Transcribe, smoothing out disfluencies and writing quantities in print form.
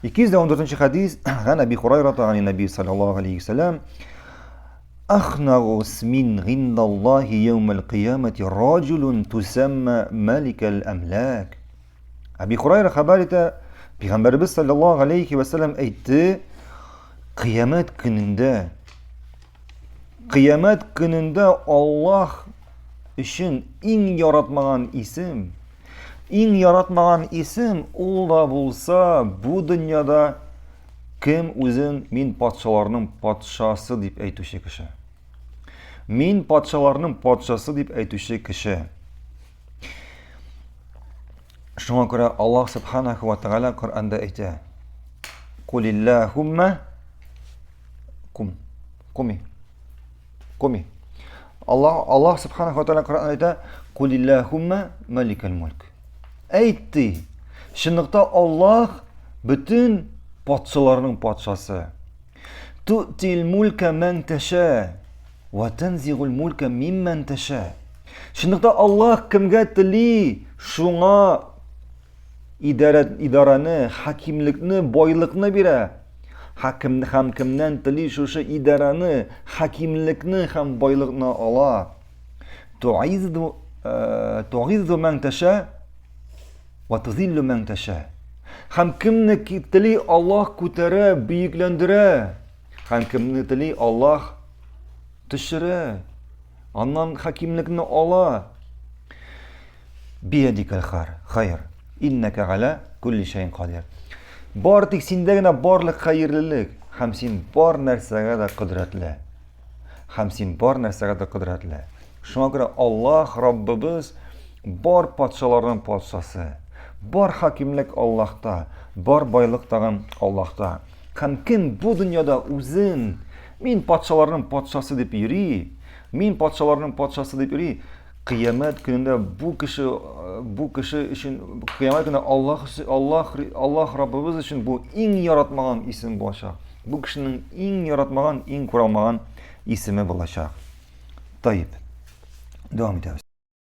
214 hadis عن أبي هريرة عن النبي صلى الله عليه وسلم أخنغ من عند الله يوم القيامة رجل تسمى ملك الأملاك. Abi Hurayra haber ete Peygamberimiz sallallahu aleyhi ve sellem etti, kıyamet gününde Allah için in yaratmagan isim ol da bulsa bu dünyada kim özün min patşalarının patşası deyip eytüşe kişi. Min patşalarının patşası deyip eytüşe kişi. Şuna göre Allah subhanahu ve teala Kur'an'da aytı. Kulillahumma kumi. Allah subhanahu ve teala Kur'an'da aytı. Kulillahumma malikal mulk. Aytı. Şınlıkta Allah bütün patşalarının patşası. Tu'til mulka men teşâ ve tenzigul mulka mimmen teşâ. Şınlıkta Allah kimge tili şuna idarani, hakimlikni, boylikni bere. Ham kimden tili şuşu idarani, hakimlikni ham boylikni ala. Tu'izzu men teşâ ve tuzillu men teşâ. Ham kimni tili Allah ko'tara, büyüklendire. Ham kimni tili Allah düşüre. Ondan hakimlikni ala. Biyadikal hayr. İnneke ala kulli şeyin qadir. Bartik sindagina barlık hayırlılık. Ham sen bar narsega da qudratli. Şuna göre Allah Rabbimiz bar patşalarının patşası. Bar hakimlik Allah'ta. Bar baylık dağın Allah'ta. Ham kim bu dünyada uzun min patşalarının patşası deyip yürü. Kıyamet gününde bu kişi için kıyamet gününde Allah Rabbimiz için bu en yaratmagan isim bulacak. Bu kişinin en yaratmagan, en kuralmagan ismi bulacak. Tayyip. Devam ediyoruz.